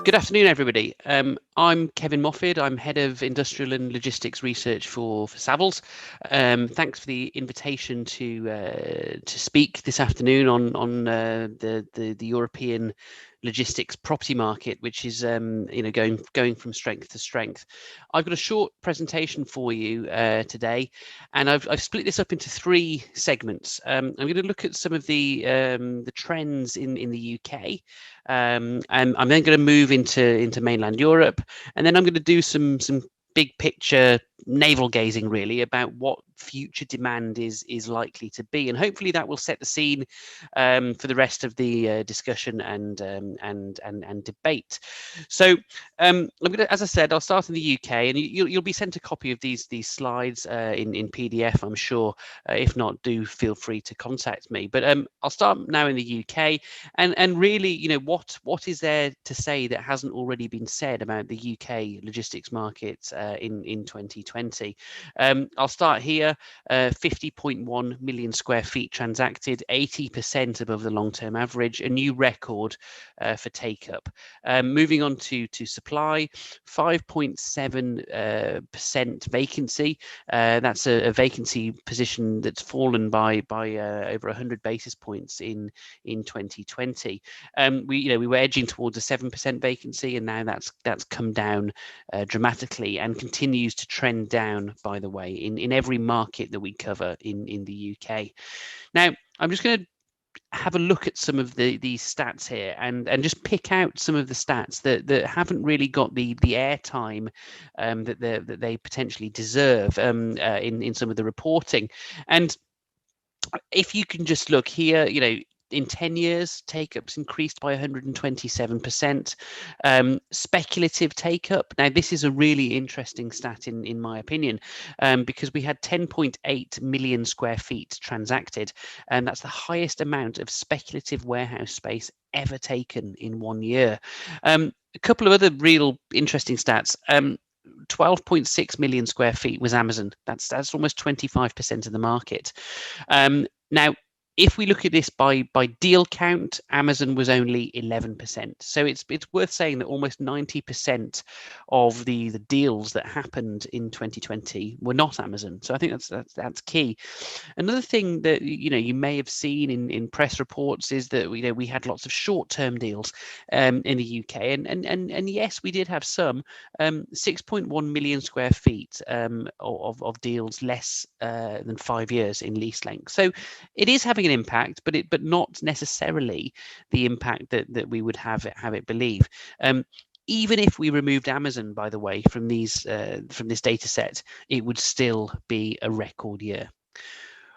Good afternoon, everybody. I'm Kevin Mofid. I'm head of industrial and logistics research for Savills. Thanks for the invitation to speak this afternoon on the European logistics property market, which is going from strength to strength. I've got a short presentation for you today, and I've split this up into three segments. I'm going to look at some of the trends in the UK. And I'm then going to move into mainland Europe, and then I'm going to do some big picture navel gazing, really, about what future demand is likely to be, and hopefully that will set the scene for the rest of the discussion and debate. So I'm going to, as I said, I'll start in the UK, and you'll be sent a copy of these slides in PDF, I'm sure. If not, do feel free to contact me. But I'll start now in the UK, and really, what is there to say that hasn't already been said about the UK logistics market in 2020? I'll start here. 50.1 million square feet transacted, 80% above the long-term average, a new record for take-up. Moving on to supply, 5.7% vacancy. That's a vacancy position that's fallen by over 100 basis points in 2020. We were edging towards a 7% vacancy, and now that's come down dramatically and continues to trend down, by the way, in every market that we cover in the UK. Now, I'm just going to have a look at some of these stats here and just pick out some of the stats that haven't really got the airtime that they potentially deserve in some of the reporting. And if you can just look here, in 10 years, take-up's increased by 127%. Speculative take-up. Now, this is a really interesting stat in my opinion, because we had 10.8 million square feet transacted, and that's the highest amount of speculative warehouse space ever taken in 1 year. A couple of other real interesting stats. 12.6 million square feet was Amazon. That's almost 25% of the market. Now, if we look at this by deal count, Amazon was only 11%. So it's worth saying that almost 90% of the deals that happened in 2020 were not Amazon. So I think that's key. Another thing that you may have seen in press reports is that we had lots of short-term deals in the UK, and yes, we did have some 6.1 million square feet of deals less than 5 years in lease length. So it is having an impact, but not necessarily the impact that we would have it believe. Even if we removed Amazon, by the way, from this data set, it would still be a record year.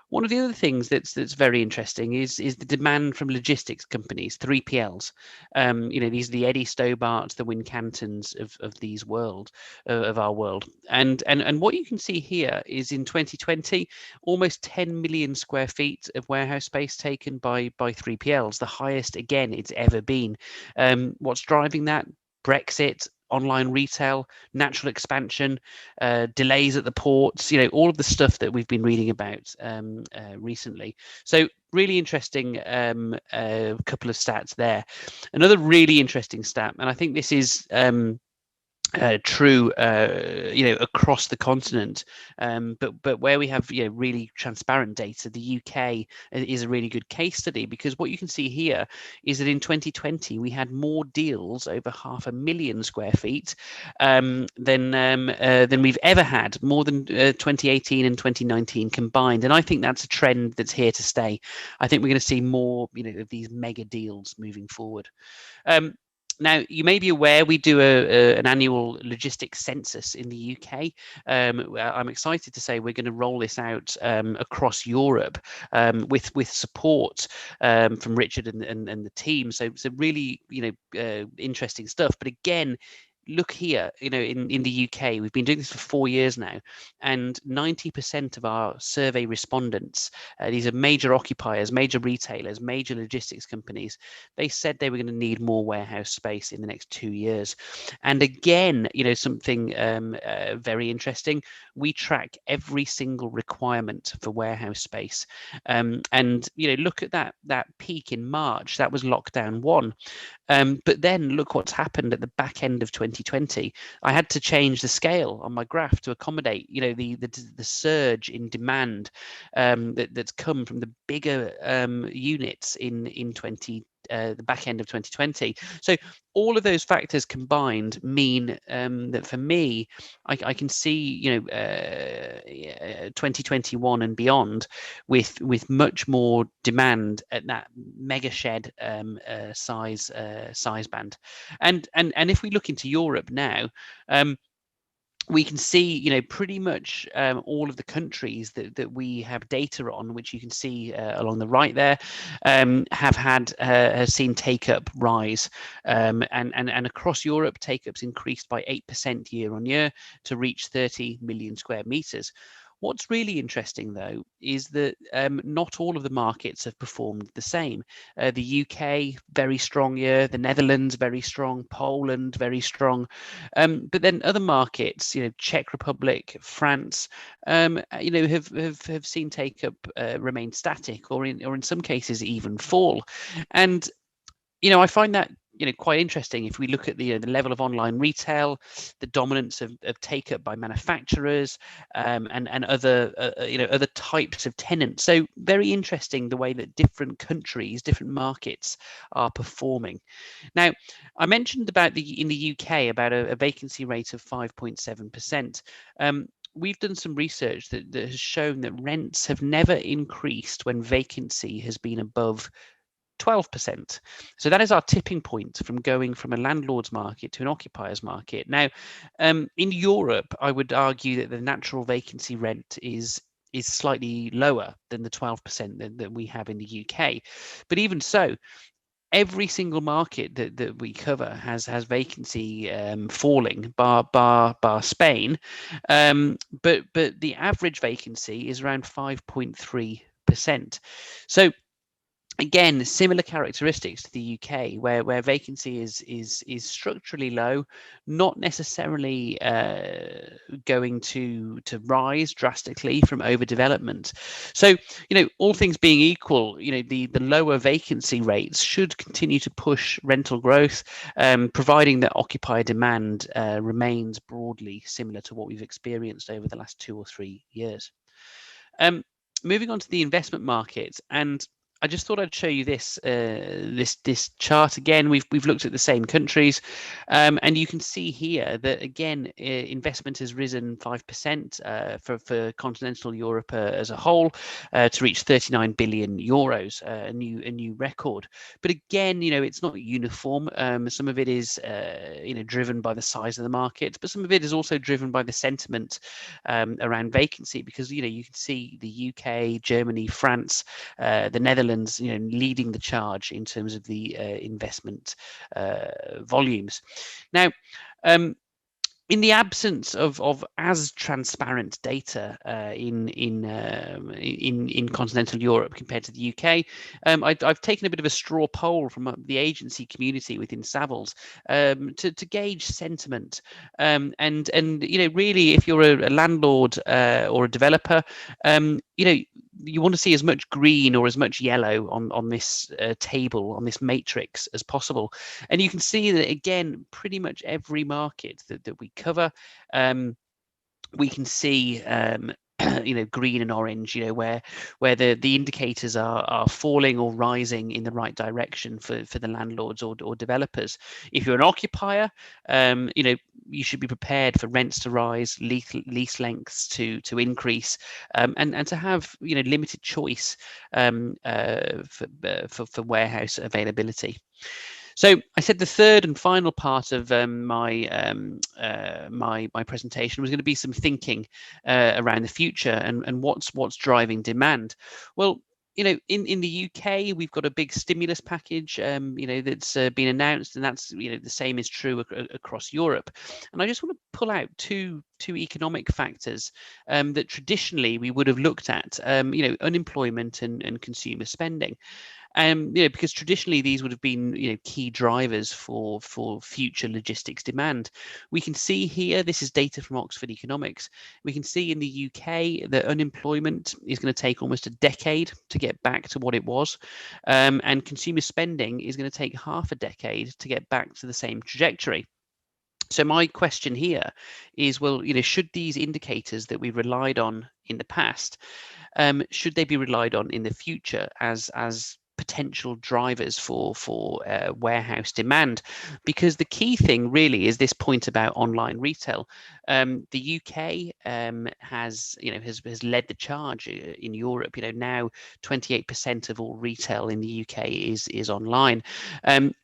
One of the other things that's very interesting is the demand from logistics companies, 3PLs. These are the Eddie Stobarts, the Wincantons of our world. And what you can see here is in 2020, almost 10 million square feet of warehouse space taken by 3PLs, the highest again it's ever been. What's driving that? Brexit, online retail, natural expansion, delays at the ports, all of the stuff that we've been reading about recently. So really interesting couple of stats there. Another really interesting stat, and I think this is true across the continent, but where we have really transparent data, the UK is a really good case study, because what you can see here is that in 2020 we had more deals over 500,000 square feet than we've ever had, more than 2018 and 2019 combined, and I think that's a trend that's here to stay. I think we're going to see more of these mega deals moving forward. Now, you may be aware we do an annual logistics census in the UK. I'm excited to say we're going to roll this out across Europe with support from Richard and the team. So really, interesting stuff. But again, look here, in the UK, we've been doing this for 4 years now, and 90% of our survey respondents, these are major occupiers, major retailers, major logistics companies, they said they were going to need more warehouse space in the next 2 years. And again, something very interesting, we track every single requirement for warehouse space. And look at that peak in March, that was lockdown 1. But then look what's happened at the back end of 2020. I had to change the scale on my graph to accommodate, the surge in demand that's come from the bigger units in the back end of 2020. So all of those factors combined mean that for me, I can see 2021 and beyond with much more demand at that mega shed size band. And if we look into Europe now, we can see, pretty much all of the countries that we have data on, which you can see along the right there, have seen take-up rise, and across Europe, take-up's increased by 8% year on year to reach 30 million square meters. What's really interesting, though, is that not all of the markets have performed the same. The UK, very strong year. The Netherlands, very strong. Poland, very strong. But then other markets, Czech Republic, France, have seen take-up remain static, or in some cases even fall. And I find that quite interesting if we look at the level of online retail, the dominance of take-up by manufacturers, and other other types of tenants. So very interesting the way that different countries, different markets are performing. Now, I mentioned about in the UK about a vacancy rate of 5.7%. We've done some research that has shown that rents have never increased when vacancy has been above 12%. So that is our tipping point from going from a landlord's market to an occupier's market. Now, in Europe, I would argue that the natural vacancy rent is slightly lower than the 12% that we have in the UK. But even so, every single market that we cover has vacancy falling, bar Spain, but the average vacancy is around 5.3%. So again, similar characteristics to the UK, where vacancy is structurally low, not necessarily going to rise drastically from overdevelopment. So, all things being equal, the lower vacancy rates should continue to push rental growth, providing that occupier demand remains broadly similar to what we've experienced over the last 2 or 3 years. Moving on to the investment market, and I just thought I'd show you this chart again. We've looked at the same countries, and you can see here that again investment has risen 5% for continental Europe as a whole to reach 39 billion euros, a new record. But again, it's not uniform. Some of it is driven by the size of the market, but some of it is also driven by the sentiment around vacancy, because you can see the UK, Germany, France, the Netherlands, leading the charge in terms of the investment volumes. Now, in the absence of as transparent data in continental Europe compared to the UK, I've taken a bit of a straw poll from the agency community within Savills to gauge sentiment, and really, if you're a landlord or a developer, you want to see as much green or as much yellow on this table, on this matrix as possible. And you can see that, again, pretty much every market that we cover, we can see green and orange, where the indicators are falling or rising in the right direction for the landlords or developers. If you're an occupier, you should be prepared for rents to rise, lease lengths to increase, and to have limited choice for warehouse availability. So I said the third and final part of my presentation was going to be some thinking around the future and what's driving demand. Well, In the UK, we've got a big stimulus package, that's been announced, and that's the same is true across Europe. And I just want to pull out two economic factors that traditionally we would have looked at, unemployment and consumer spending. Because traditionally these would have been, key drivers for future logistics demand. We can see here, this is data from Oxford Economics. We can see in the UK that unemployment is going to take almost a decade to get back to what it was, and consumer spending is going to take half a decade to get back to the same trajectory. So my question here is, well, should these indicators that we relied on in the past, should they be relied on in the future as potential drivers for warehouse demand? Because the key thing really is this point about online retail. The UK has led the charge in Europe. Now 28% of all retail in the UK is online.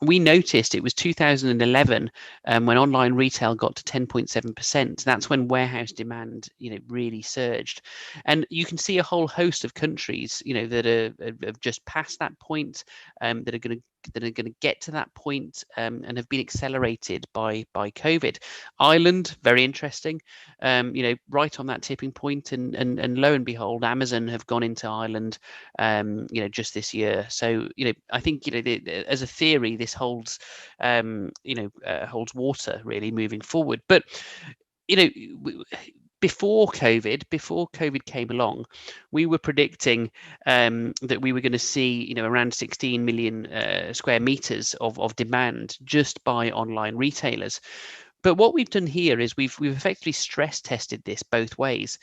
We noticed it was 2011 when online retail got to 10.7%. That's when warehouse demand really surged. And you can see a whole host of countries, that have just passed that point, that are going to get to that point, and have been accelerated by COVID. Ireland, very interesting, right on that tipping point, and lo and behold, Amazon have gone into Ireland, just this year. So I think as a theory, this holds holds water really moving forward. But before COVID came along, we were predicting that we were going to see, around 16 million square meters of demand just by online retailers. But what we've done here is we've effectively stress tested this both ways.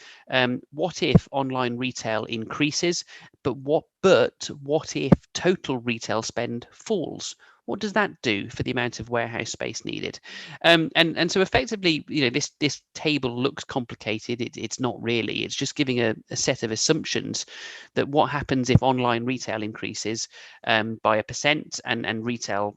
What if online retail increases, but what if total retail spend falls? What does that do for the amount of warehouse space needed? And so effectively, this table looks complicated. It's not really. It's just giving a set of assumptions that what happens if online retail increases by 1% and retail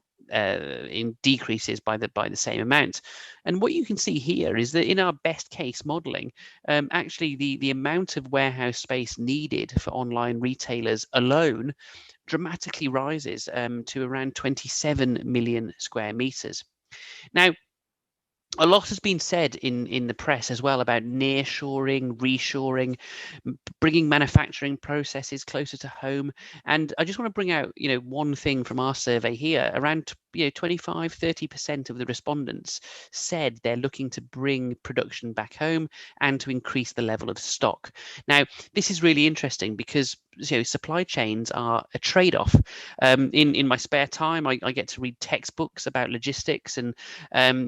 decreases by the same amount. And what you can see here is that in our best case modeling, actually the amount of warehouse space needed for online retailers alone dramatically rises to around 27 million square meters. Now, a lot has been said in the press as well about nearshoring, reshoring, bringing manufacturing processes closer to home. And I just want to bring out, one thing from our survey here. Around 25-30% of the respondents said they're looking to bring production back home and to increase the level of stock. Now, this is really interesting because supply chains are a trade-off. In my spare time, I get to read textbooks about logistics, and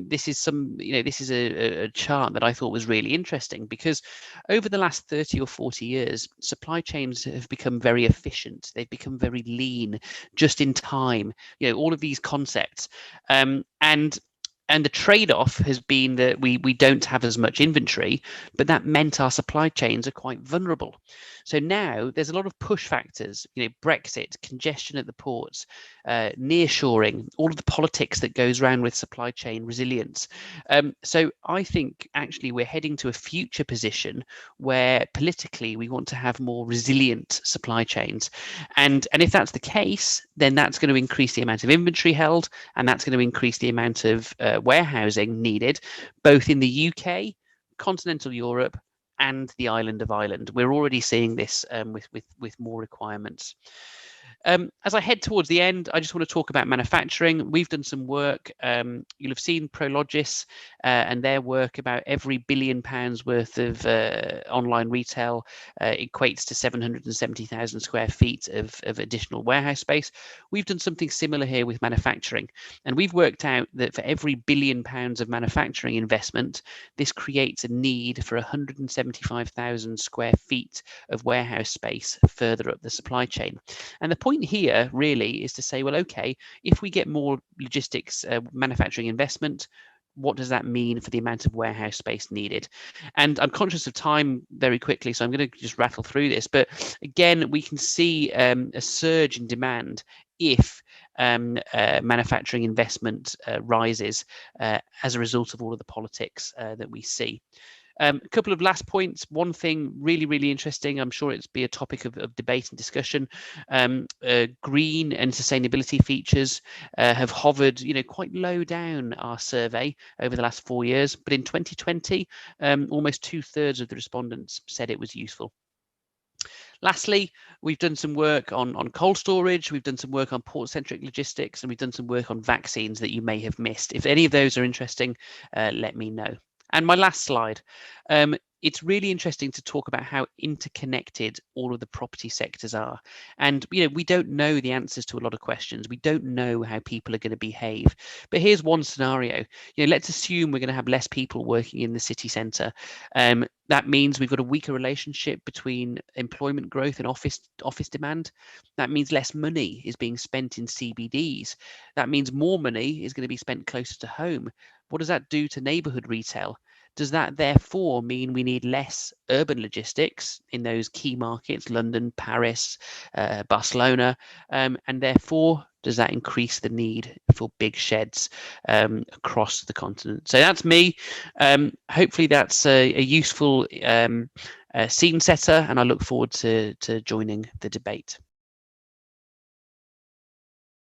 this is a chart that I thought was really interesting because over the last 30 or 40 years, supply chains have become very efficient. They've become very lean, just in time. All of these concepts, and the trade-off has been that we don't have as much inventory, but that meant our supply chains are quite vulnerable. So now there's a lot of push factors, Brexit, congestion at the ports, nearshoring, all of the politics that goes around with supply chain resilience. So I think actually we're heading to a future position where politically we want to have more resilient supply chains. And if that's the case, then that's going to increase the amount of inventory held, and that's going to increase the amount of warehousing needed, both in the UK, continental Europe, and the island of Ireland. We're already seeing this with more requirements. As I head towards the end, I just want to talk about manufacturing. We've done some work. You'll have seen Prologis and their work about every £1 billion worth of online retail equates to 770,000 square feet of additional warehouse space. We've done something similar here with manufacturing. And we've worked out that for every £1 billion of manufacturing investment, this creates a need for 175,000 square feet of warehouse space further up the supply chain. And the point here really is to say, well, okay, if we get more logistics manufacturing investment, what does that mean for the amount of warehouse space needed? And I'm conscious of time very quickly, so I'm going to just rattle through this. But again, we can see a surge in demand if manufacturing investment rises as a result of all of the politics that we see. A couple of last points. One thing really interesting, I'm sure it's be a topic of debate and discussion. Green and sustainability features have hovered, quite low down our survey over the last 4 years. But in 2020, almost 2/3 of the respondents said it was useful. Lastly, we've done some work on cold storage, we've done some work on port-centric logistics, and we've done some work on vaccines that you may have missed. If any of those are interesting, let me know. And my last slide. It's really interesting to talk about how interconnected all of the property sectors are. And we don't know the answers to a lot of questions. We don't know how people are going to behave. But here's one scenario. Let's assume we're going to have less people working in the city centre. That means we've got a weaker relationship between employment growth and office demand. That means less money is being spent in CBDs. That means more money is going to be spent closer to home. What does that do to neighbourhood retail? Does that therefore mean we need less urban logistics in those key markets, London, Paris, Barcelona, and therefore does that increase the need for big sheds across the continent? So that's me. Hopefully that's a useful scene setter, and I look forward to joining the debate.